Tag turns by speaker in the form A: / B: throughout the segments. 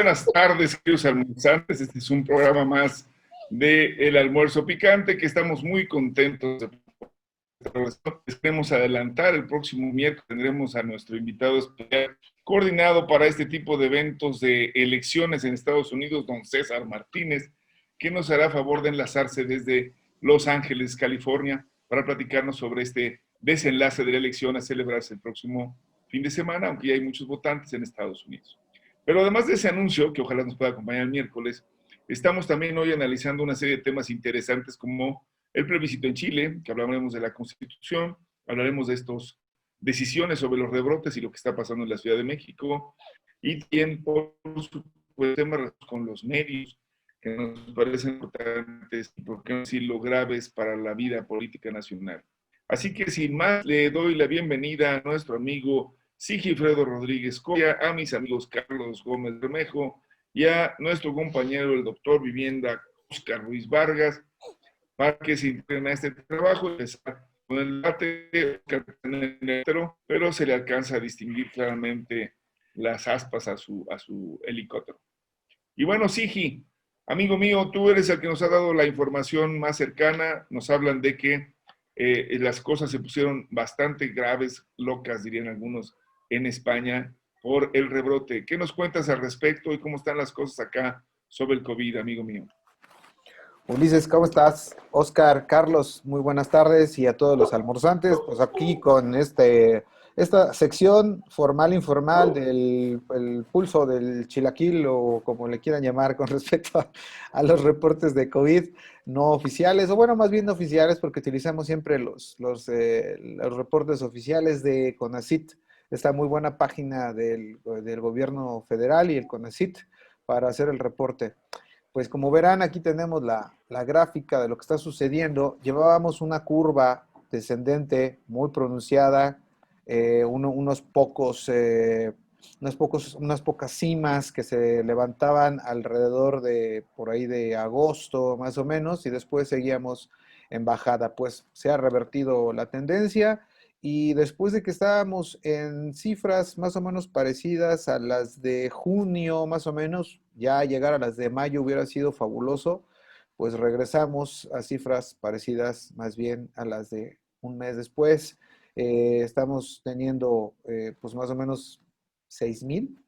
A: buenas tardes, queridos almorzantes. Este es un programa más de El Almuerzo Picante, que estamos muy contentos de queremos adelantar. El próximo miércoles tendremos a nuestro invitado especial coordinado para este tipo de eventos de elecciones en Estados Unidos, don César Martínez, que nos hará favor de enlazarse desde Los Ángeles, California, para platicarnos sobre este desenlace de la elección a celebrarse el próximo fin de semana, aunque ya hay muchos votantes en Estados Unidos. Pero además de ese anuncio, que ojalá nos pueda acompañar el miércoles, estamos también hoy analizando una serie de temas interesantes como el plebiscito en Chile, que hablaremos de la Constitución, hablaremos de estas decisiones sobre los rebrotes y lo que está pasando en la Ciudad de México, y también por supuesto temas con los medios que nos parecen importantes y por qué no decirlo graves para la vida política nacional. Así que sin más, le doy la bienvenida a nuestro amigo Sigifredo Rodríguez Coria, a mis amigos Carlos Gómez Bermejo y a nuestro compañero el doctor Vivienda Óscar Ruiz Vargas, para que se integren a este trabajo y empezar con el debate, pero se le alcanza a distinguir claramente las aspas a su helicóptero. Y bueno, Sigi, amigo mío, tú eres el que nos ha dado la información más cercana. Nos hablan de que las cosas se pusieron bastante graves, locas, dirían algunos, en España por el rebrote. ¿Qué nos cuentas al respecto y cómo están las cosas acá sobre el COVID, amigo mío?
B: Ulises, ¿cómo estás? Oscar, Carlos, muy buenas tardes y a todos los almorzantes, pues aquí con esta sección formal informal del el pulso del chilaquil o como le quieran llamar con respecto a los reportes de COVID no oficiales, o bueno, más bien oficiales porque utilizamos siempre los reportes oficiales de CONACYT, esta muy buena página del gobierno federal y el CONACYT para hacer el reporte. Pues como verán, aquí tenemos la gráfica de lo que está sucediendo. Llevábamos una curva descendente muy pronunciada, unas pocas cimas que se levantaban alrededor de por ahí de agosto más o menos, y después seguíamos en bajada. Pues se ha revertido la tendencia y después de que estábamos en cifras más o menos parecidas a las de junio, más o menos, ya llegar a las de mayo hubiera sido fabuloso, pues regresamos a cifras parecidas más bien a las de un mes después. Estamos teniendo pues más o menos 6,000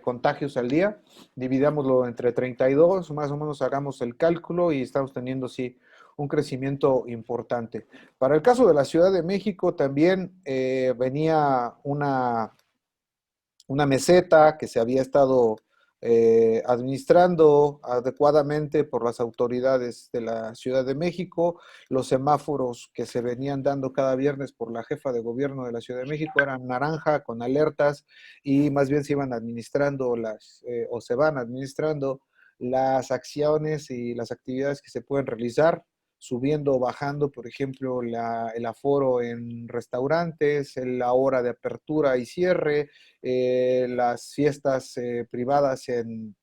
B: contagios al día, dividámoslo entre 32, más o menos hagamos el cálculo y estamos teniendo, sí, un crecimiento importante. Para el caso de la Ciudad de México también venía una meseta que se había estado administrando adecuadamente por las autoridades de la Ciudad de México. Los semáforos que se venían dando cada viernes por la jefa de gobierno de la Ciudad de México eran naranja con alertas y más bien se iban administrando o se van administrando las acciones y las actividades que se pueden realizar, subiendo o bajando, por ejemplo, el aforo en restaurantes, la hora de apertura y cierre, las fiestas privadas en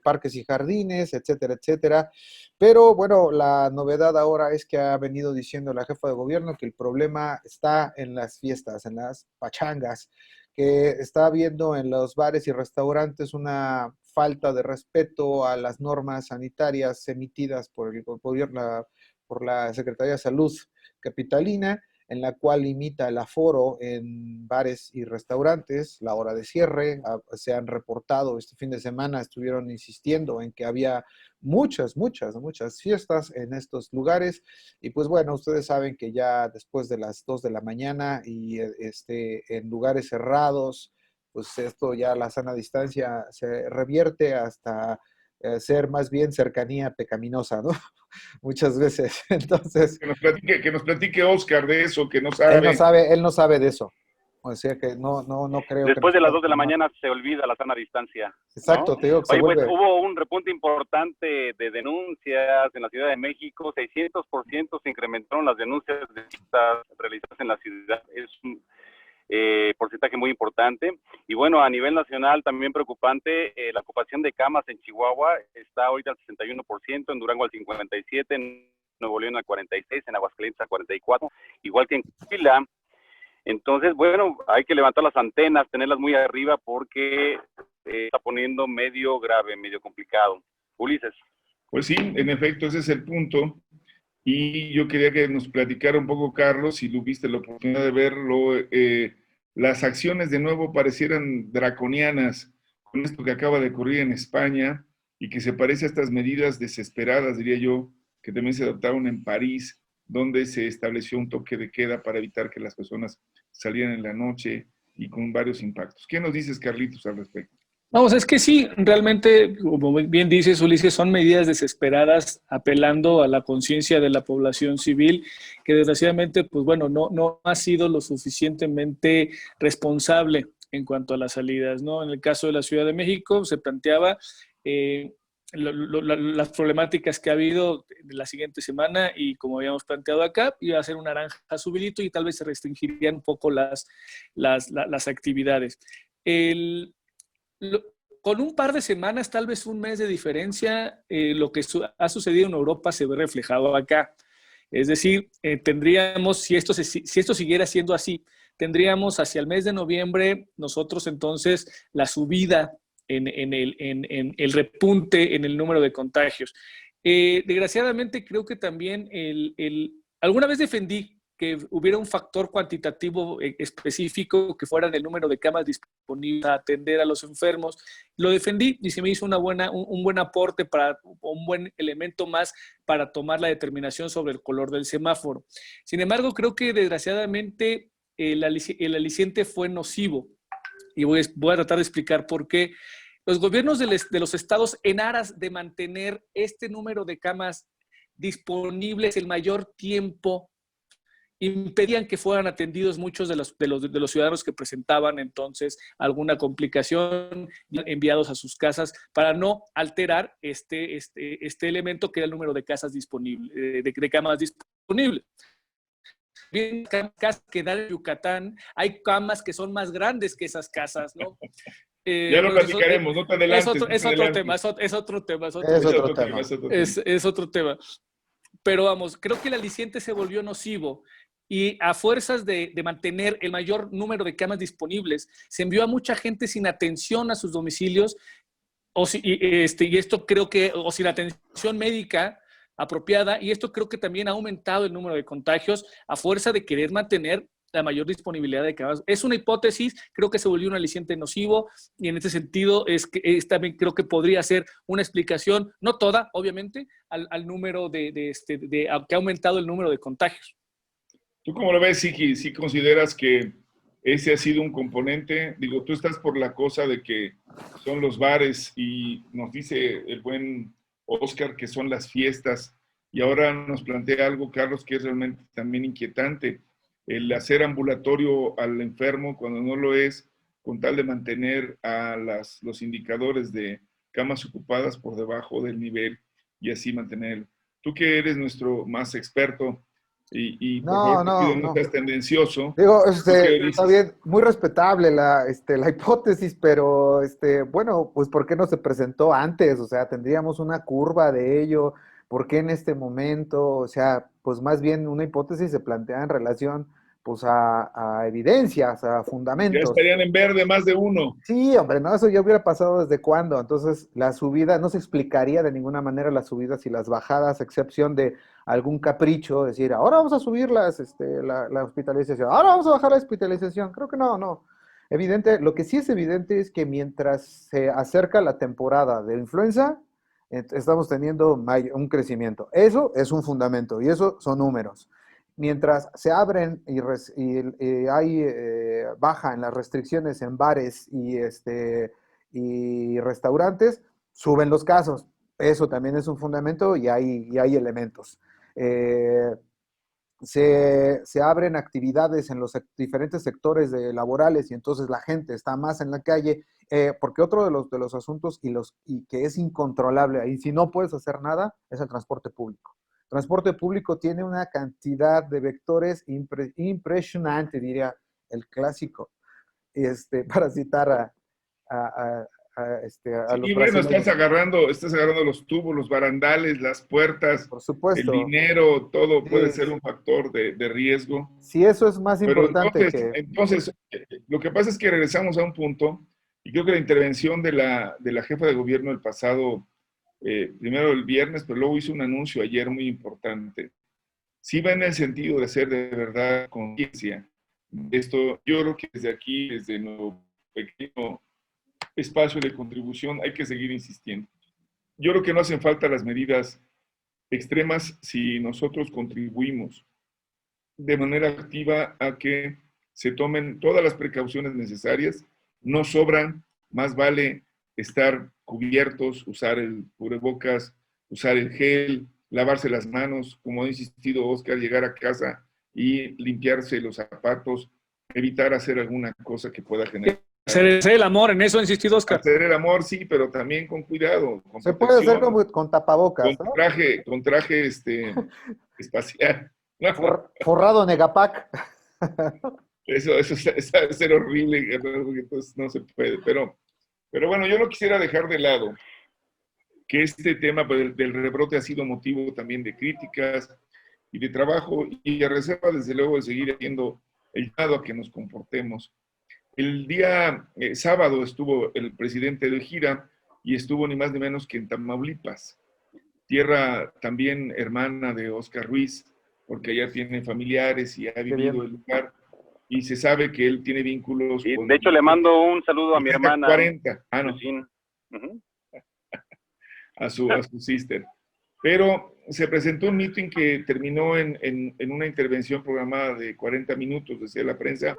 B: parques y jardines, etcétera, etcétera. Pero bueno, la novedad ahora es que ha venido diciendo la jefa de gobierno que el problema está en las fiestas, en las pachangas, que está habiendo en los bares y restaurantes una falta de respeto a las normas sanitarias emitidas por el gobierno, por la Secretaría de Salud capitalina, en la cual limita el aforo en bares y restaurantes, la hora de cierre. Se han reportado este fin de semana, estuvieron insistiendo en que había muchas fiestas en estos lugares, y pues bueno, ustedes saben que ya después de las 2 de la mañana y en lugares cerrados, pues esto ya la sana distancia se revierte hasta ser más bien cercanía pecaminosa, ¿no? Muchas veces. Entonces,
A: Que nos platique Oscar de eso, que no
B: él no
A: sabe.
B: sabe, él no sabe de eso. O sea que no creo que
C: Después
B: nos
C: de las
B: pueda
C: 2 de la
B: informar.
C: mañana se olvida la sana distancia, ¿no?
B: Exacto, te digo que se
C: Oye, pues
B: vuelve.
C: hubo un repunte importante de denuncias en la Ciudad de México, 600% se incrementaron las denuncias de citas realizadas en la ciudad, es un porcentaje muy importante. Y bueno, a nivel nacional también preocupante, la ocupación de camas en Chihuahua está ahorita al 61%, en Durango al 57%, en Nuevo León al 46%, en Aguascalientes al 44%, igual que en Coahuila. Entonces, bueno, hay que levantar las antenas, tenerlas muy arriba porque está poniendo medio grave, medio complicado. Ulises.
A: Pues sí, en efecto, ese es el punto. Y yo quería que nos platicara un poco, Carlos, si tuviste la oportunidad de verlo. Las acciones de nuevo parecieran draconianas con esto que acaba de ocurrir en España y que se parece a estas medidas desesperadas, diría yo, que también se adoptaron en París, donde se estableció un toque de queda para evitar que las personas salieran en la noche y con varios impactos. ¿Qué nos dices, Carlitos, al respecto?
D: Vamos, es que sí, realmente, como bien dices, Ulises, son medidas desesperadas apelando a la conciencia de la población civil, que desgraciadamente, pues bueno, no ha sido lo suficientemente responsable en cuanto a las salidas, ¿no? En el caso de la Ciudad de México se planteaba las problemáticas que ha habido de la siguiente semana y como habíamos planteado acá, iba a ser un naranja subidito y tal vez se restringirían un poco las actividades. Con un par de semanas, tal vez un mes de diferencia, lo que ha sucedido en Europa se ve reflejado acá. Es decir, tendríamos, si esto siguiera siendo así, tendríamos hacia el mes de noviembre nosotros entonces la subida en el repunte en el número de contagios. Desgraciadamente creo que también alguna vez defendí que hubiera un factor cuantitativo específico que fuera el número de camas disponibles a atender a los enfermos. Lo defendí y se me hizo un buen aporte, un buen elemento más para tomar la determinación sobre el color del semáforo. Sin embargo, creo que desgraciadamente el aliciente fue nocivo y voy a tratar de explicar por qué. Los gobiernos de los estados, en aras de mantener este número de camas disponibles el mayor tiempo, impedían que fueran atendidos muchos de los ciudadanos que presentaban entonces alguna complicación, enviados a sus casas para no alterar este elemento que era el número de casas disponibles, de camas disponibles. Bien, casas que dan en Yucatán, hay camas que son más grandes que esas casas, ¿no?
A: Ya lo platicaremos, no te adelantes.
D: Es otro tema. Pero vamos, creo que el aliciente se volvió nocivo y a fuerzas de mantener el mayor número de camas disponibles, se envió a mucha gente sin atención a sus domicilios y esto creo que, o sin atención médica apropiada, y esto creo que también ha aumentado el número de contagios a fuerza de querer mantener la mayor disponibilidad de camas. Es una hipótesis, creo que se volvió un aliciente nocivo y en este sentido también creo que podría ser una explicación, no toda, obviamente, al número que ha aumentado el número de contagios.
A: ¿Tú cómo lo ves, Siki? ¿Sí consideras que ese ha sido un componente? Digo, tú estás por la cosa de que son los bares y nos dice el buen Oscar que son las fiestas y ahora nos plantea algo, Carlos, que es realmente también inquietante. El hacer ambulatorio al enfermo cuando no lo es, con tal de mantener a los indicadores de camas ocupadas por debajo del nivel y así mantenerlo. Tú que eres nuestro más experto y por favor, no seas tendencioso.
B: Digo, está bien, muy respetable la hipótesis, pero bueno, pues ¿por qué no se presentó antes? O sea, tendríamos una curva de ello. ¿Por qué en este momento? O sea, pues más bien una hipótesis se plantea en relación pues a evidencias, a fundamentos.
A: Ya estarían en verde más de uno.
B: Sí, hombre, no, eso ya hubiera pasado desde cuándo. Entonces, la subida, no se explicaría de ninguna manera las subidas y las bajadas, a excepción de algún capricho, decir, ahora vamos a subir la hospitalización, ahora vamos a bajar la hospitalización. Creo que no. Lo que sí es evidente es que mientras se acerca la temporada de influenza, estamos teniendo un crecimiento. Eso es un fundamento y eso son números. Mientras se abren y hay baja en las restricciones en bares y restaurantes, suben los casos. Eso también es un fundamento y hay elementos. Se abren actividades en los diferentes sectores laborales y entonces la gente está más en la calle, porque otro de los asuntos y que es incontrolable, y si no puedes hacer nada, es el transporte público. El transporte público tiene una cantidad de vectores impresionante, diría el clásico, para citar a los
A: y bueno, estás agarrando los tubos, los barandales, las puertas,
B: por supuesto,
A: el dinero, todo puede ser un factor de riesgo.
B: Sí, eso es más importante
A: entonces, lo que pasa es que regresamos a un punto Y creo que la intervención de la jefa de gobierno el pasado, primero el viernes, pero luego hizo un anuncio ayer muy importante. Sí va en el sentido de hacer de verdad conciencia. Esto, yo creo que desde aquí, desde nuestro pequeño espacio de contribución, hay que seguir insistiendo. Yo creo que no hacen falta las medidas extremas si nosotros contribuimos de manera activa a que se tomen todas las precauciones necesarias. No sobran, más vale estar cubiertos, usar el cubrebocas, usar el gel, lavarse las manos, como ha insistido Oscar, llegar a casa y limpiarse los zapatos, evitar hacer alguna cosa que pueda generar.
D: Hacer el amor, en eso ha insistido Oscar.
A: Hacer el amor, sí, pero también con cuidado. Con
B: se puede hacer con tapabocas,
A: con traje, ¿no? Con traje espacial.
B: Forrado Negapac.
A: Eso debe ser horrible, porque entonces no se puede. Pero bueno, yo no quisiera dejar de lado que este tema del rebrote ha sido motivo también de críticas y de trabajo, y a reserva, desde luego, de seguir haciendo el llamado a que nos comportemos. El día sábado estuvo el presidente de gira y estuvo ni más ni menos que en Tamaulipas, tierra también hermana de Oscar Ruiz, porque allá tiene familiares y ha vivido el lugar, y se sabe que él tiene vínculos.
C: Y de hecho le mando un saludo a mi hermana.
A: 40, no. A su sister. Pero se presentó un meeting que terminó en una intervención programada de 40 minutos, decía la prensa,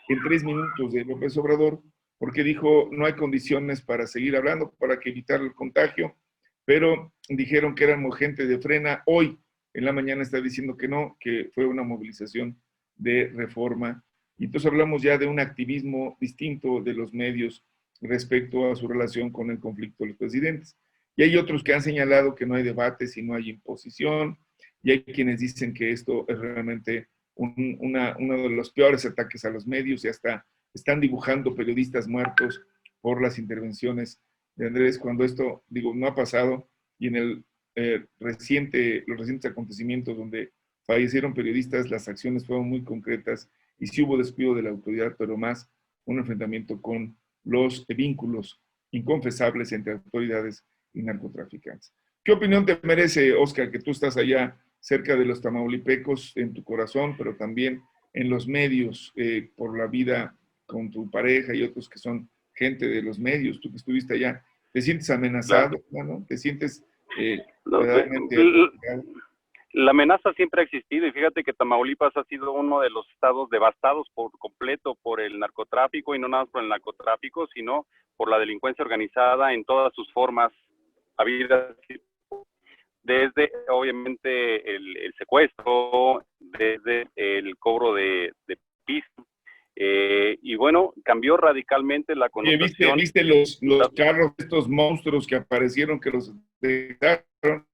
A: en 3 minutos de López Obrador, porque dijo no hay condiciones para seguir hablando, para que evitar el contagio, pero dijeron que éramos gente de frena. Hoy, en la mañana, está diciendo que no, que fue una movilización de Reforma. Y entonces hablamos ya de un activismo distinto de los medios respecto a su relación con el conflicto de los presidentes. Y hay otros que han señalado que no hay debates y no hay imposición, y hay quienes dicen que esto es realmente uno de los peores ataques a los medios, y hasta están dibujando periodistas muertos por las intervenciones de Andrés, cuando esto, digo, no ha pasado, y en el los recientes acontecimientos donde fallecieron periodistas, las acciones fueron muy concretas, y sí hubo descuido de la autoridad, pero más un enfrentamiento con los vínculos inconfesables entre autoridades y narcotraficantes. ¿Qué opinión te merece, Oscar, que tú estás allá cerca de los tamaulipecos, en tu corazón, pero también en los medios, por la vida con tu pareja y otros que son gente de los medios, tú que estuviste allá? ¿Te sientes amenazado, ¿no? ¿Te sientes verdaderamente...
C: La amenaza siempre ha existido, y fíjate que Tamaulipas ha sido uno de los estados devastados por completo por el narcotráfico, y no nada más por el narcotráfico, sino por la delincuencia organizada en todas sus formas habidas, desde obviamente el secuestro, desde el cobro de piso, y bueno, cambió radicalmente la connotación.
A: ¿Viste los carros, estos monstruos que aparecieron, que los dejaron,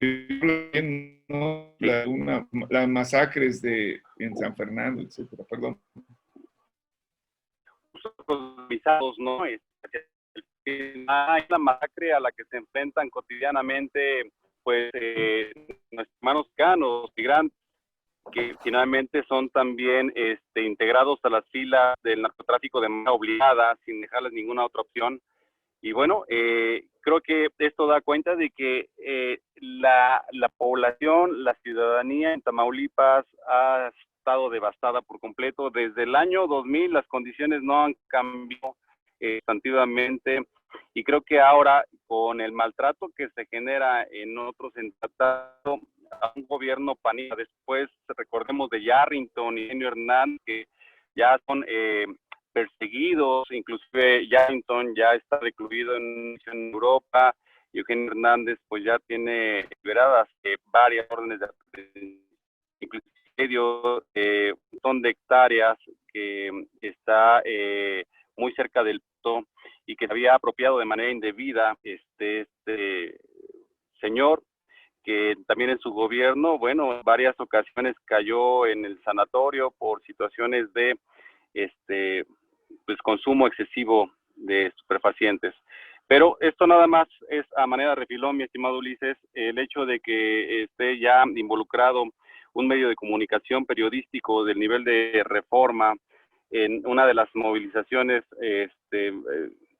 A: ¿no? Las masacres en San Fernando, etcétera? Perdón.
C: ¿No? Hay la masacre a la que se enfrentan cotidianamente, pues, nuestros hermanos mexicanos, migrantes, que finalmente son también integrados a las filas del narcotráfico de manera obligada, sin dejarles ninguna otra opción. Y bueno, creo que esto da cuenta de que la población, la ciudadanía en Tamaulipas ha estado devastada por completo. Desde el año 2000 las condiciones no han cambiado sustantivamente, y creo que ahora, con el maltrato que se genera en otros entados a un gobierno panista, después recordemos de Yarrington y Eugenio Hernández, que ya son perseguidos, inclusive Yarrington ya está recluido en Europa, y Eugenio Hernández pues ya tiene liberadas varias órdenes de inclusive un montón de hectáreas que está muy cerca del puerto, y que se había apropiado de manera indebida este señor, que también en su gobierno, bueno, en varias ocasiones cayó en el sanatorio por situaciones de pues consumo excesivo de estupefacientes. Pero esto nada más es a manera de refilón, mi estimado Ulises, el hecho de que esté ya involucrado un medio de comunicación periodístico del nivel de Reforma en una de las movilizaciones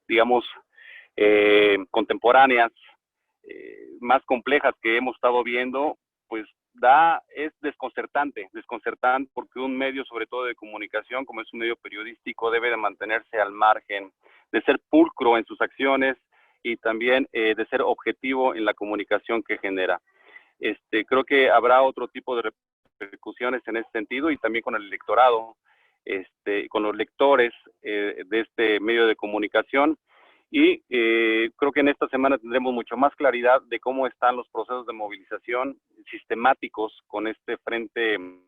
C: digamos, contemporáneas, más complejas que hemos estado viendo, pues es desconcertante porque un medio, sobre todo de comunicación, como es un medio periodístico, debe de mantenerse al margen, de ser pulcro en sus acciones y también de ser objetivo en la comunicación que genera. Creo que habrá otro tipo de repercusiones en ese sentido y también con el electorado, con los lectores de este medio de comunicación. Y creo que en esta semana tendremos mucho más claridad de cómo están los procesos de movilización sistemáticos con este frente, el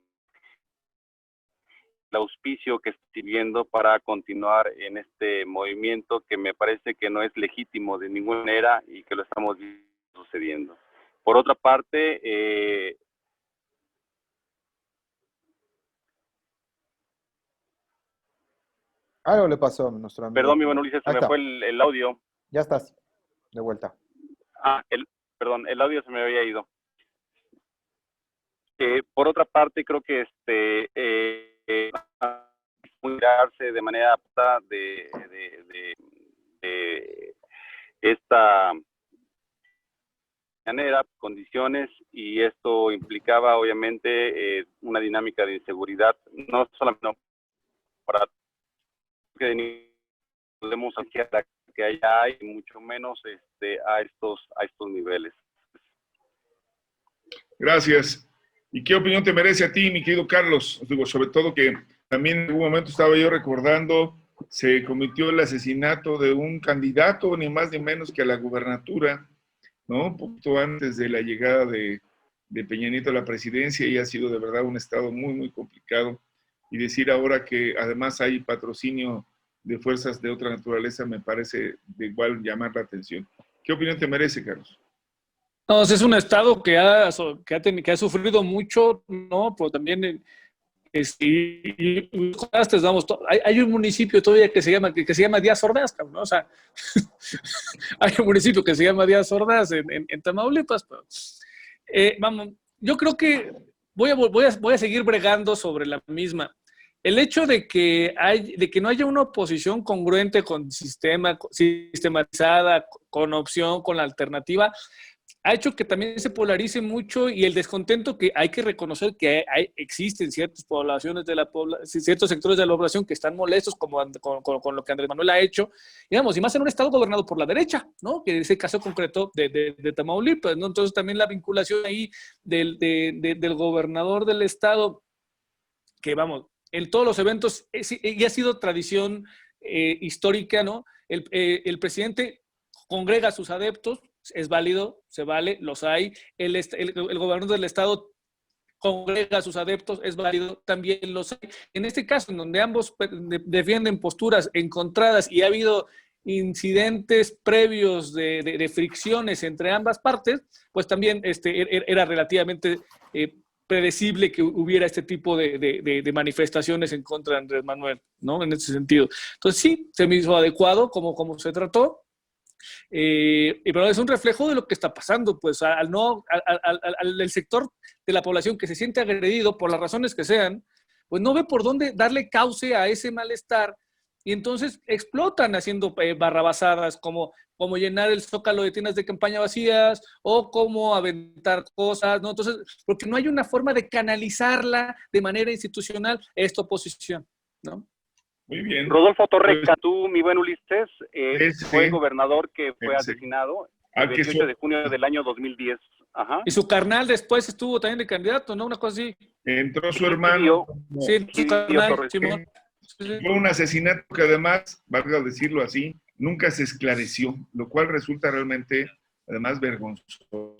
C: auspicio que estoy viendo para continuar en este movimiento que me parece que no es legítimo de ninguna manera y que lo estamos viendo sucediendo. Por otra parte,
B: algo le pasó a nuestro amigo.
C: perdón, mi buen Ulises, se me fue el audio.
B: Ya estás, de vuelta.
C: Perdón, el audio se me había ido. Por otra parte, creo que mirarse de manera apta de esta manera, condiciones, y esto implicaba obviamente una dinámica de inseguridad, no solamente para que podemos hacer la que allá hay, mucho menos a estos niveles.
A: Gracias. ¿Y qué opinión te merece a ti, mi querido Carlos? Digo, sobre todo que también en algún momento estaba yo recordando, se cometió el asesinato de un candidato, ni más ni menos que a la gubernatura, ¿no? Un poquito antes de la llegada de Peña Nieto a la presidencia, y ha sido de verdad un estado muy, muy complicado. Y decir ahora que además hay patrocinio de fuerzas de otra naturaleza me parece de igual llamar la atención. ¿Qué opinión te merece, Carlos?
D: No, es un estado que ha sufrido mucho, ¿no? Pero también hay un municipio todavía que se llama Díaz Ordaz, ¿no? O sea, hay un municipio que se llama Díaz Ordaz en Tamaulipas, pero, vamos, yo creo que voy a seguir bregando sobre la misma. El hecho de que no haya una oposición congruente con sistematizada, con opción, con la alternativa, ha hecho que también se polarice mucho, y el descontento que hay que reconocer que existen ciertas poblaciones ciertos sectores de la población que están molestos con lo que Andrés Manuel ha hecho, digamos, y más en un estado gobernado por la derecha, ¿no? Que es el caso concreto de Tamaulipas, ¿no? Entonces también la vinculación ahí del gobernador del estado, que vamos, en todos los eventos, y ha sido tradición histórica, ¿no? El presidente congrega a sus adeptos, es válido, se vale, los hay. El gobernador del estado congrega a sus adeptos, es válido, también los hay. En este caso, en donde ambos defienden posturas encontradas y ha habido incidentes previos de fricciones entre ambas partes, pues también era relativamente predecible que hubiera este tipo de manifestaciones en contra de Andrés Manuel, ¿no? En ese sentido. Entonces sí, se me hizo adecuado como se trató. Pero es un reflejo de lo que está pasando, pues al sector de la población que se siente agredido por las razones que sean, pues no ve por dónde darle cauce a ese malestar, y entonces explotan haciendo barrabasadas como llenar el Zócalo de tiendas de campaña vacías o como aventar cosas, ¿no? Entonces, porque no hay una forma de canalizarla de manera institucional esta oposición, ¿no?
A: Muy bien.
C: Rodolfo Torre Cantú, mi buen Ulises, fue el
A: sí,
C: gobernador que fue asesinado el 28 de junio del año 2010. Ajá.
D: Y su carnal después estuvo también de candidato, ¿no? Una cosa así.
A: Entró su hermano.
D: Sí, su carnal, Simón.
A: Fue un asesinato que además, valga decirlo así, nunca se esclareció, lo cual resulta realmente, además, vergonzoso.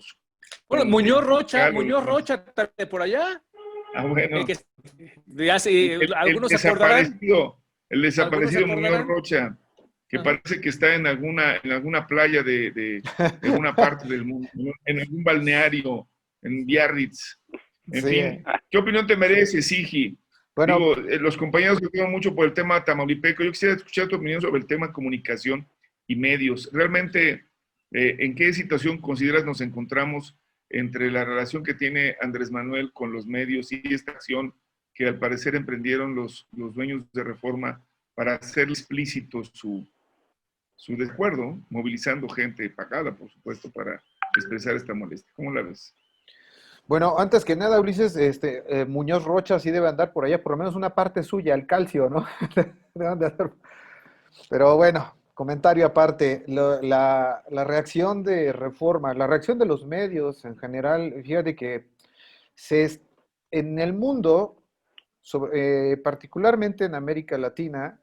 D: Bueno, Muñoz Rocha, de por allá.
A: Ah, bueno.
D: Algunos se acordarán.
A: El desaparecido Muñoz Rocha, que parece que está en alguna playa de una parte del mundo, en algún balneario, en Biarritz. En fin, ¿qué opinión te merece, Sigi? Bueno, digo, los compañeros que tengo mucho por el tema tamaulipeco, yo quisiera escuchar tu opinión sobre el tema comunicación y medios. Realmente, ¿en qué situación consideras nos encontramos entre la relación que tiene Andrés Manuel con los medios y esta acción que al parecer emprendieron los dueños de Reforma para hacer explícito su desacuerdo, movilizando gente pagada, por supuesto, para expresar esta molestia. ¿Cómo la ves?
B: Bueno, antes que nada, Ulises, Muñoz Rocha sí debe andar por allá, por lo menos una parte suya, el calcio, ¿no? Deben de andar. Pero bueno, comentario aparte, la reacción de Reforma, la reacción de los medios en general, fíjate que se, en el mundo, particularmente en América Latina,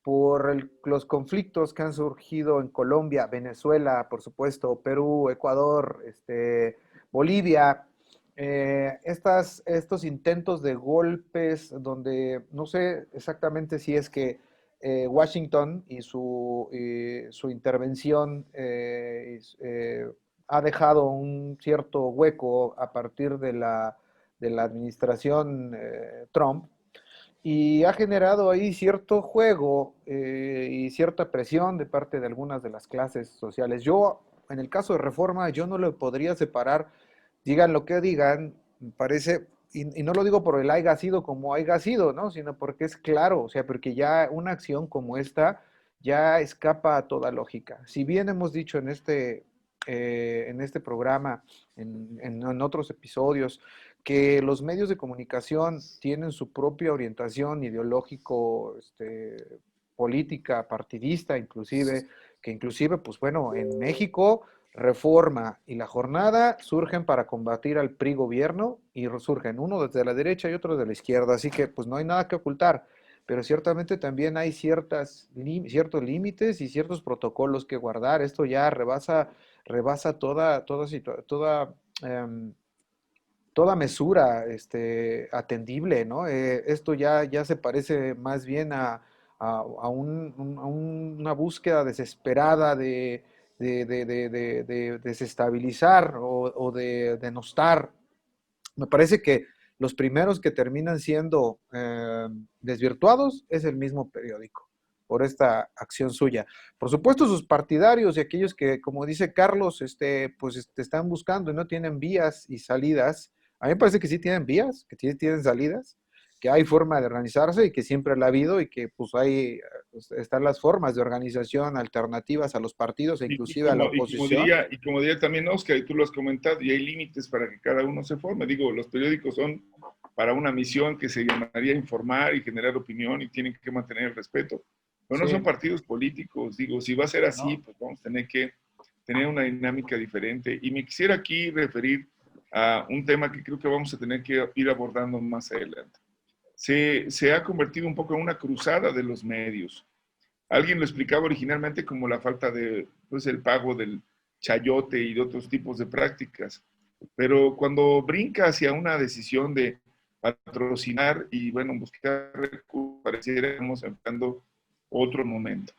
B: por los conflictos que han surgido en Colombia, Venezuela, por supuesto, Perú, Ecuador, Bolivia, estos intentos de golpes donde no sé exactamente si es que Washington y su intervención ha dejado un cierto hueco a partir de la administración Trump y ha generado ahí cierto juego y cierta presión de parte de algunas de las clases sociales. Yo, en el caso de Reforma, yo no lo podría separar, digan lo que digan, me parece, y no lo digo por el haya sido como haya sido, ¿no? Sino porque es claro, o sea, porque ya una acción como esta ya escapa a toda lógica. Si bien hemos dicho en este programa, en otros episodios, que los medios de comunicación tienen su propia orientación ideológico, política, partidista, inclusive, que inclusive, pues bueno, en México, Reforma y La Jornada surgen para combatir al PRI gobierno y surgen uno desde la derecha y otro de la izquierda, así que pues no hay nada que ocultar, pero ciertamente también hay ciertos límites y ciertos protocolos que guardar. Esto ya rebasa em, toda mesura atendible, ¿no? Esto ya se parece más bien a una búsqueda desesperada de desestabilizar o de denostar. Me parece que los primeros que terminan siendo desvirtuados es el mismo periódico por esta acción suya. Por supuesto, sus partidarios y aquellos que, como dice Carlos, pues están buscando y no tienen vías y salidas. A mí me parece que sí tienen vías, que tienen salidas, que hay forma de organizarse y que siempre la ha habido y que pues están las formas de organización alternativas a los partidos e inclusive a la oposición.
A: Y como diría también Oscar, y tú lo has comentado, y hay límites para que cada uno se forme. Digo, los periódicos son para una misión que se llamaría informar y generar opinión y tienen que mantener el respeto. Pero no son partidos políticos. Digo, si va a ser así, pues vamos a tener que tener una dinámica diferente. Y me quisiera aquí referir a un tema que creo que vamos a tener que ir abordando más adelante. Se ha convertido un poco en una cruzada de los medios. Alguien lo explicaba originalmente como la falta de, pues, el pago del chayote y de otros tipos de prácticas. Pero cuando brinca hacia una decisión de patrocinar y, bueno, buscar recursos, pareciera que estamos empezando otro momento.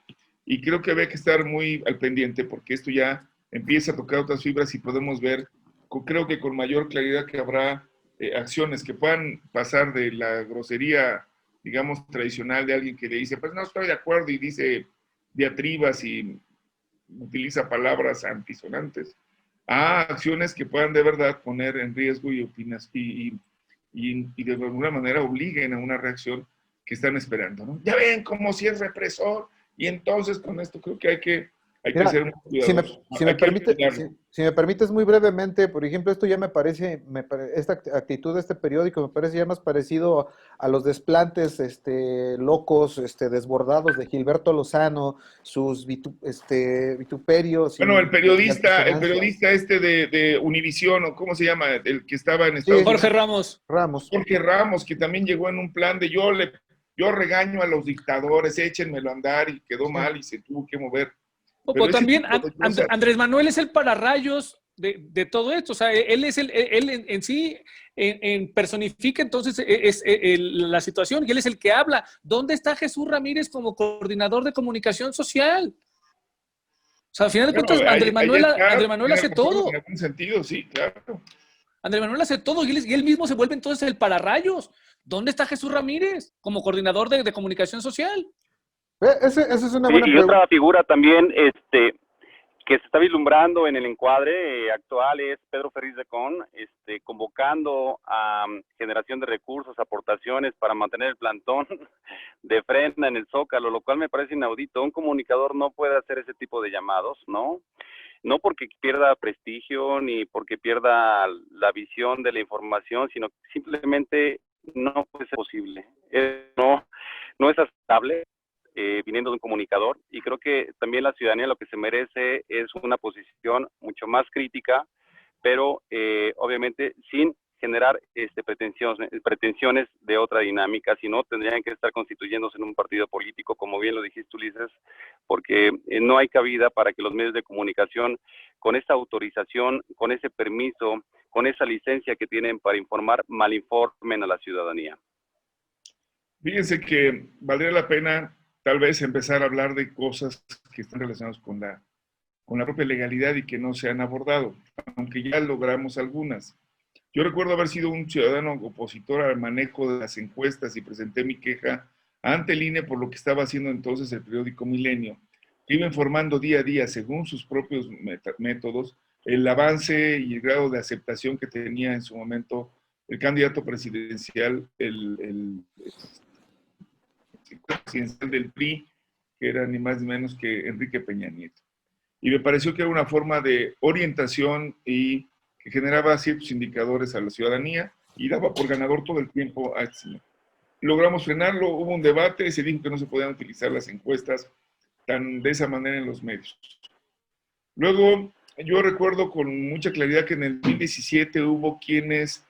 A: Y creo que había que estar muy al pendiente porque esto ya empieza a tocar otras fibras y podemos ver, creo que con mayor claridad que habrá acciones que puedan pasar de la grosería, digamos, tradicional de alguien que le dice, pues no estoy de acuerdo y dice diatribas y utiliza palabras antisonantes, a acciones que puedan de verdad poner en riesgo y de alguna manera obliguen a una reacción que están esperando, ¿no? Ya ven como si es represor y entonces con esto creo que hay que ser muy cuidadosos.
B: Si me permites muy brevemente, por ejemplo, esto ya esta actitud de este periódico me parece ya más parecido a los desplantes locos, desbordados de Gilberto Lozano, sus vituperios.
A: Bueno, el periodista de Univisión, o ¿cómo se llama? El que estaba en Estados Unidos. Jorge Ramos, que también llegó en un plan de yo regaño a los dictadores, échenmelo a andar y quedó mal y se tuvo que mover.
D: Pero también Andrés Manuel es el pararrayos de todo esto, o sea, él en sí personifica entonces la situación y él es el que habla. ¿Dónde está Jesús Ramírez como coordinador de comunicación social? O sea, al final de cuentas, Andrés Manuel hace todo.
A: En algún sentido, sí, claro.
D: Andrés Manuel hace todo y él mismo se vuelve entonces el pararrayos. ¿Dónde está Jesús Ramírez como coordinador de comunicación social?
B: Esa es una buena
C: pregunta. Y otra figura también que se está vislumbrando en el encuadre actual es Pedro Ferriz de Con, convocando a generación de recursos, aportaciones para mantener el plantón de frena en el Zócalo, lo cual me parece inaudito. Un comunicador no puede hacer ese tipo de llamados, ¿no? No porque pierda prestigio ni porque pierda la visión de la información, sino que simplemente no puede ser posible. No es aceptable. Viniendo de un comunicador, y creo que también la ciudadanía lo que se merece es una posición mucho más crítica, pero obviamente sin generar pretensiones de otra dinámica, sino tendrían que estar constituyéndose en un partido político, como bien lo dijiste, Ulises, porque no hay cabida para que los medios de comunicación, con esa autorización, con ese permiso, con esa licencia que tienen para informar, malinformen a la ciudadanía.
A: Fíjense que valdría la pena tal vez empezar a hablar de cosas que están relacionadas con la propia legalidad y que no se han abordado, aunque ya logramos algunas. Yo recuerdo haber sido un ciudadano opositor al manejo de las encuestas y presenté mi queja ante el INE por lo que estaba haciendo entonces el periódico Milenio, que iba informando día a día, según sus propios métodos, el avance y el grado de aceptación que tenía en su momento el candidato presidencial, el presidencial del PRI, que era ni más ni menos que Enrique Peña Nieto. Y me pareció que era una forma de orientación y que generaba ciertos indicadores a la ciudadanía y daba por ganador todo el tiempo a este señor. Logramos frenarlo, hubo un debate, se dijo que no se podían utilizar las encuestas de esa manera en los medios. Luego, yo recuerdo con mucha claridad que en el 2017 hubo quienes,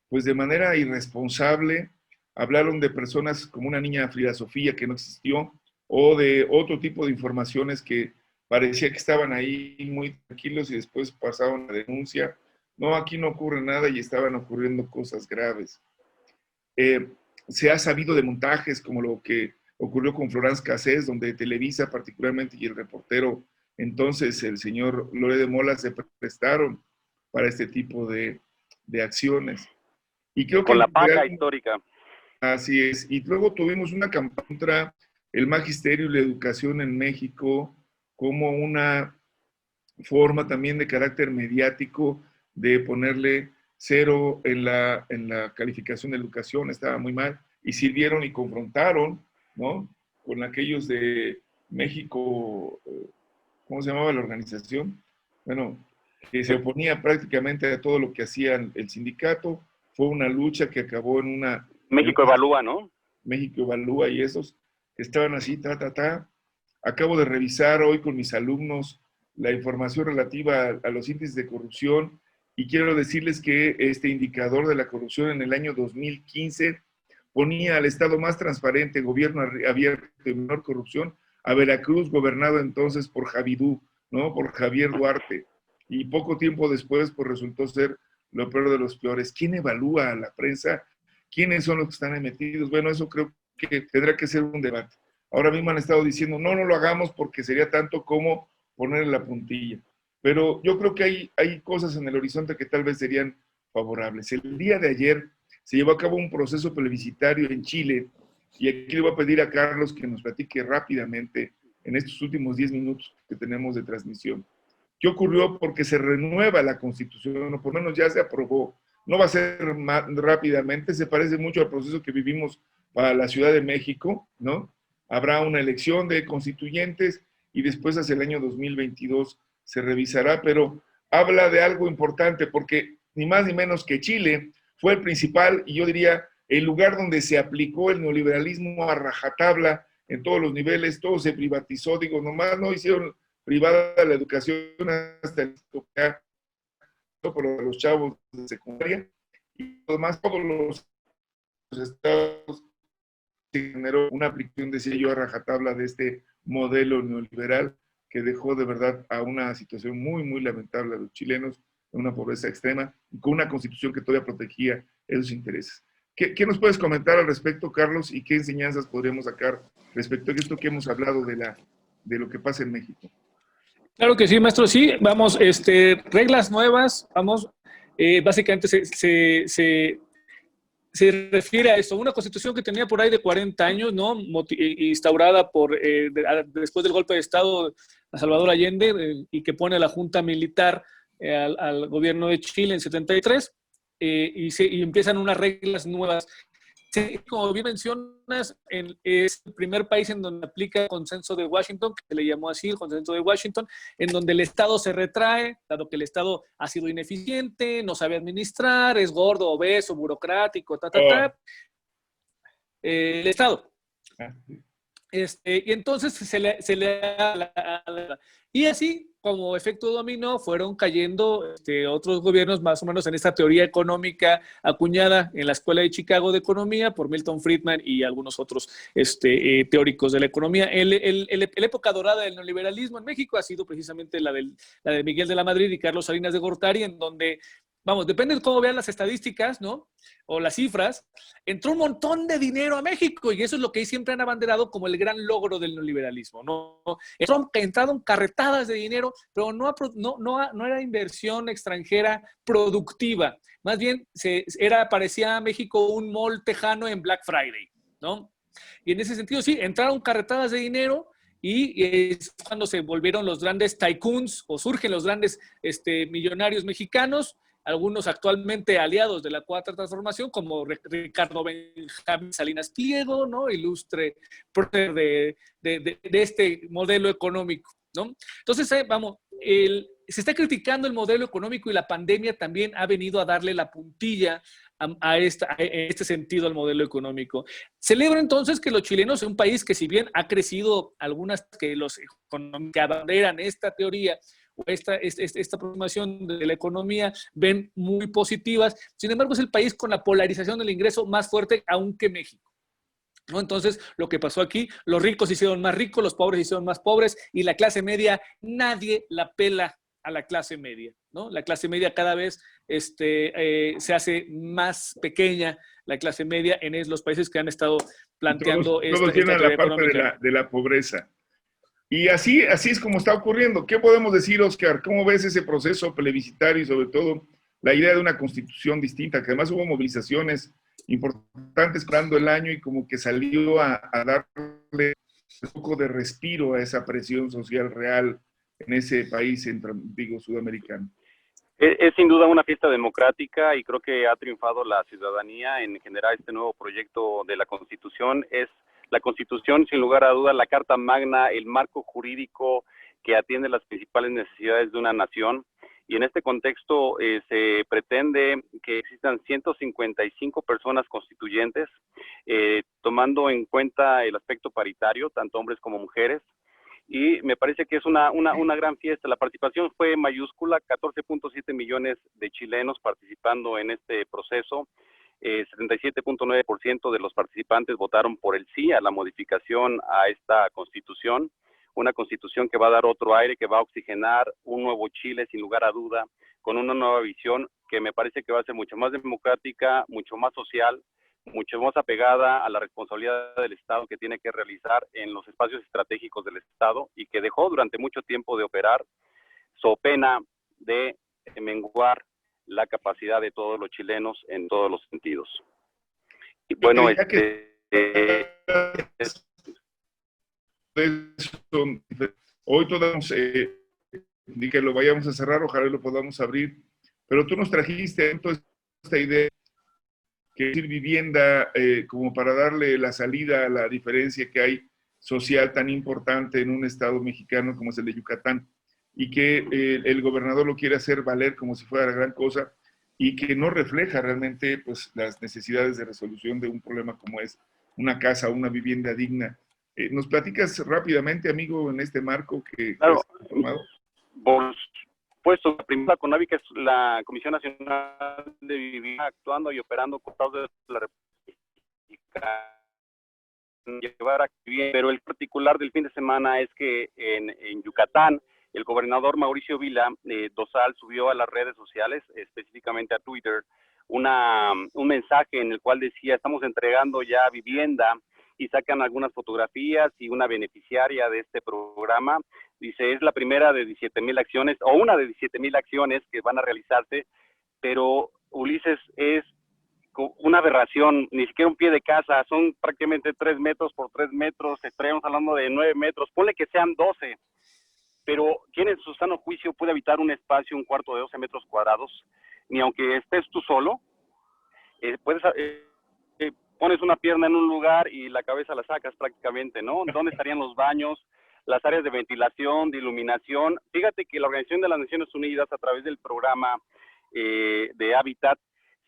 A: pues de manera irresponsable, hablaron de personas como una niña Frida Sofía que no existió, o de otro tipo de informaciones que parecía que estaban ahí muy tranquilos y después pasaban la denuncia. No, aquí no ocurre nada y estaban ocurriendo cosas graves. Se ha sabido de montajes como lo que ocurrió con Florence Cassés, donde Televisa particularmente y el reportero, entonces el señor Loré de Mola, se prestaron para este tipo de acciones. Y creo
C: con
A: que
C: la paga histórica.
A: Así es. Y luego tuvimos una campaña contra el magisterio y la educación en México como una forma también de carácter mediático de ponerle cero en la calificación de educación, estaba muy mal, y sirvieron y confrontaron, ¿no?, con aquellos de México, ¿cómo se llamaba la organización? Bueno, que se oponía prácticamente a todo lo que hacía el sindicato. Fue una lucha que acabó en una...
C: México Evalúa, ¿no?
A: México Evalúa y esos que estaban así, Acabo de revisar hoy con mis alumnos la información relativa a los índices de corrupción y quiero decirles que este indicador de la corrupción en el año 2015 ponía al Estado más transparente, gobierno abierto y menor corrupción, a Veracruz, gobernado entonces por Javidú, ¿no?, por Javier Duarte. Y poco tiempo después, pues resultó ser lo peor de los peores. ¿Quién evalúa a la prensa? ¿Quiénes son los que están metidos? Bueno, eso creo que tendrá que ser un debate. Ahora mismo han estado diciendo, no lo hagamos porque sería tanto como ponerle la puntilla. Pero yo creo que hay cosas en el horizonte que tal vez serían favorables. El día de ayer se llevó a cabo un proceso plebiscitario en Chile y aquí le voy a pedir a Carlos que nos platique rápidamente en estos últimos 10 minutos que tenemos de transmisión. ¿Qué ocurrió? Porque se renueva la Constitución, o por lo menos ya se aprobó. No va a ser más rápidamente, se parece mucho al proceso que vivimos para la Ciudad de México, ¿no? Habrá una elección de constituyentes y después hacia el año 2022 se revisará, pero habla de algo importante porque ni más ni menos que Chile fue el principal y yo diría el lugar donde se aplicó el neoliberalismo a rajatabla en todos los niveles, todo se privatizó, digo, nomás no hicieron privada la educación hasta el por los chavos de secundaria y además todos los estados se generó una aplicación, decía yo, a rajatabla de este modelo neoliberal que dejó de verdad a una situación muy, muy lamentable a los chilenos, una pobreza extrema, y con una constitución que todavía protegía esos intereses. ¿Qué nos puedes comentar al respecto, Carlos, y qué enseñanzas podríamos sacar respecto a esto que hemos hablado de lo que pasa en México?
D: Claro que sí, maestro, sí, vamos, reglas nuevas, vamos, básicamente se refiere a eso, una constitución que tenía por ahí de 40 años, ¿no? Instaurada después del golpe de Estado a Salvador Allende, y que pone a la Junta Militar al gobierno de Chile en 73, y empiezan unas reglas nuevas. Sí, como bien mencionas, es el primer país en donde aplica el consenso de Washington, que se le llamó así, el consenso de Washington, en donde el Estado se retrae, dado que el Estado ha sido ineficiente, no sabe administrar, es gordo, obeso, burocrático, el Estado. Y entonces y así, como efecto dominó, fueron cayendo otros gobiernos más o menos en esta teoría económica acuñada en la Escuela de Chicago de Economía por Milton Friedman y algunos otros teóricos de la economía. La época dorada del neoliberalismo en México ha sido precisamente la de Miguel de la Madrid y Carlos Salinas de Gortari, en donde, vamos, depende de cómo vean las estadísticas, ¿no? O las cifras, entró un montón de dinero a México, y eso es lo que siempre han abanderado como el gran logro del neoliberalismo, ¿no? Entraron carretadas de dinero, pero no era inversión extranjera productiva. Más bien parecía a México un mall tejano en Black Friday, ¿no? Y en ese sentido, sí, entraron carretadas de dinero, y es cuando se volvieron los grandes tycoons, o surgen los grandes millonarios mexicanos, algunos actualmente aliados de la Cuarta Transformación, como Ricardo Benjamín Salinas Pliego, ¿no? Ilustre prócer de este modelo económico, ¿no? Entonces, se está criticando el modelo económico, y la pandemia también ha venido a darle la puntilla en este sentido al modelo económico. Celebro entonces que los chilenos, un país que si bien ha crecido, algunas que los económicos que abanderan esta teoría, esta aproximación de la economía, ven muy positivas. Sin embargo, es el país con la polarización del ingreso más fuerte aún que México, ¿no? Entonces, lo que pasó aquí, los ricos se hicieron más ricos, los pobres se hicieron más pobres, y la clase media, nadie la pela a la clase media, ¿no? La clase media cada vez se hace más pequeña, la clase media en los países que han estado planteando
A: todos llenan la parte de la pobreza. Y así es como está ocurriendo. ¿Qué podemos decir, Oscar? ¿Cómo ves ese proceso plebiscitario y sobre todo la idea de una constitución distinta? Que además hubo movilizaciones importantes durante el año y como que salió a darle un poco de respiro a esa presión social real en ese país, sudamericano.
C: Es sin duda una fiesta democrática, y creo que ha triunfado la ciudadanía en generar este nuevo proyecto de la Constitución. Es la Constitución, sin lugar a duda, la Carta Magna, el marco jurídico que atiende las principales necesidades de una nación. Y en este contexto se pretende que existan 155 personas constituyentes, tomando en cuenta el aspecto paritario, tanto hombres como mujeres. Y me parece que es una gran fiesta. La participación fue mayúscula, 14.7 millones de chilenos participando en este proceso. 77.9% de los participantes votaron por el sí a la modificación a esta constitución, una constitución que va a dar otro aire, que va a oxigenar un nuevo Chile sin lugar a duda, con una nueva visión que me parece que va a ser mucho más democrática, mucho más social, mucho más apegada a la responsabilidad del Estado que tiene que realizar en los espacios estratégicos del Estado, y que dejó durante mucho tiempo de operar, so pena de menguar la capacidad de todos los chilenos en todos los sentidos. Y bueno,
A: hoy podemos, que lo vayamos a cerrar, ojalá lo podamos abrir, pero tú nos trajiste entonces esta idea que es vivienda como para darle la salida a la diferencia que hay social tan importante en un estado mexicano como es el de Yucatán, y que el gobernador lo quiere hacer valer como si fuera la gran cosa, y que no refleja realmente pues, las necesidades de resolución de un problema como es una casa, una vivienda digna. ¿Nos platicas rápidamente, amigo, en este marco que
C: claro,
A: has formado?
C: Por supuesto, la primera CONAVI, que es la Comisión Nacional de Vivienda, actuando y operando con de la República, llevar aquí, pero el particular del fin de semana es que en Yucatán, el gobernador Mauricio Vila Dosal subió a las redes sociales, específicamente a Twitter, un mensaje en el cual decía: estamos entregando ya vivienda, y sacan algunas fotografías y una beneficiaria de este programa. Dice, es la primera de 17,000 acciones, o una de 17,000 acciones que van a realizarse, pero Ulises, es una aberración, ni siquiera un pie de casa, son prácticamente 3 metros por 3 metros, estaríamos hablando de 9 metros, ponle que sean 12, pero ¿quién en su sano juicio puede habitar un espacio, un cuarto de 12 metros cuadrados? Ni aunque estés tú solo, pones una pierna en un lugar y la cabeza la sacas prácticamente, ¿no? ¿Dónde estarían los baños, las áreas de ventilación, de iluminación? Fíjate que la Organización de las Naciones Unidas, a través del programa de Hábitat,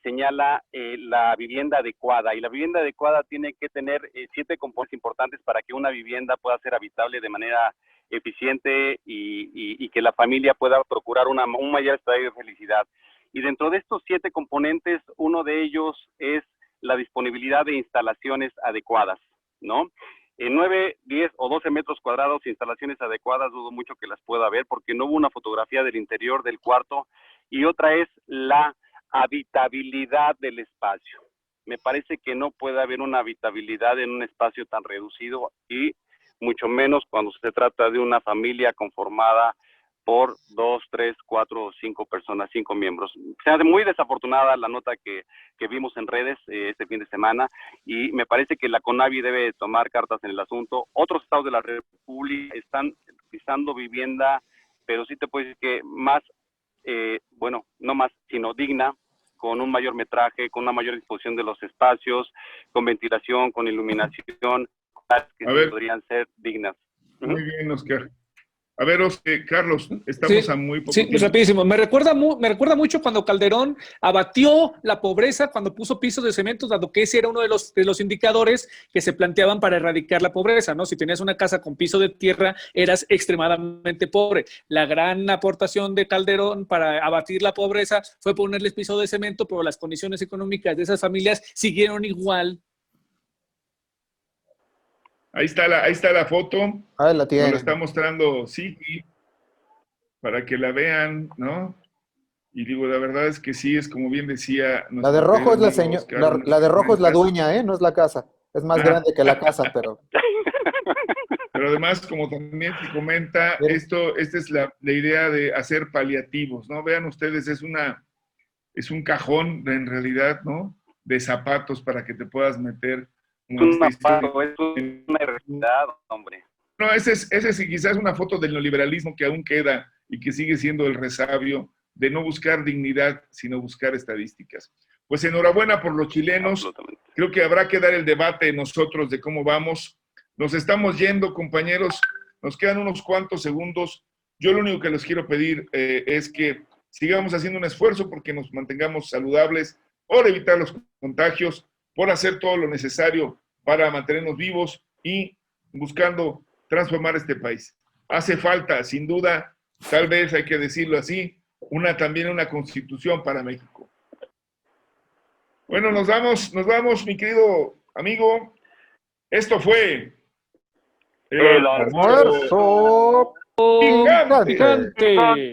C: señala la vivienda adecuada, y la vivienda adecuada tiene que tener 7 componentes importantes para que una vivienda pueda ser habitable de manera eficiente y que la familia pueda procurar un mayor estado de felicidad. Y dentro de estos 7 componentes, uno de ellos es la disponibilidad de instalaciones adecuadas, ¿no? En 9, 10 o 12 metros cuadrados, instalaciones adecuadas, dudo mucho que las pueda haber, porque no hubo una fotografía del interior del cuarto, y otra es la habitabilidad del espacio. Me parece que no puede haber una habitabilidad en un espacio tan reducido, y mucho menos cuando se trata de una familia conformada por 2, 3, 4 o 5 personas, 5 miembros. Se hace muy desafortunada la nota que vimos en redes este fin de semana, y me parece que la CONAVI debe tomar cartas en el asunto. Otros estados de la República están utilizando vivienda, pero sí te puedo decir que más, bueno, no más, sino digna, con un mayor metraje, con una mayor disposición de los espacios, con ventilación, con iluminación, que sí podrían ser dignas.
A: Muy bien, Oscar. A ver, Carlos, estamos a muy poco
D: tiempo. Sí, rapidísimo. Me recuerda mucho cuando Calderón abatió la pobreza, cuando puso pisos de cemento, dado que ese era uno de los indicadores que se planteaban para erradicar la pobreza, ¿no? Si tenías una casa con piso de tierra, eras extremadamente pobre. La gran aportación de Calderón para abatir la pobreza fue ponerles piso de cemento, pero las condiciones económicas de esas familias siguieron igual.
A: Ahí está la foto.
B: Ahí la tienen.
A: Nos la está mostrando Siki para que la vean, ¿no? Y digo, la verdad es que sí, es como bien decía.
B: La de rojo es la señora, la de rojo es la dueña, ¿eh? No es la casa. Es más grande que la casa, pero.
A: Pero además, como también se comenta, esta es la idea de hacer paliativos, ¿no? Vean ustedes, es un cajón en realidad, ¿no? De zapatos para que te puedas meter.
C: Es una realidad, hombre.
A: No, ese sí, quizás una foto del neoliberalismo que aún queda y que sigue siendo el resabio de no buscar dignidad, sino buscar estadísticas. Pues enhorabuena por los chilenos. Creo que habrá que dar el debate nosotros de cómo vamos. Nos estamos yendo, compañeros. Nos quedan unos cuantos segundos. Yo lo único que les quiero pedir es que sigamos haciendo un esfuerzo porque nos mantengamos saludables, por evitar los contagios, por hacer todo lo necesario para mantenernos vivos y buscando transformar este país. Hace falta, sin duda, tal vez hay que decirlo así, también una constitución para México. Bueno, nos vamos, mi querido amigo. Esto fue
B: el almuerzo picante.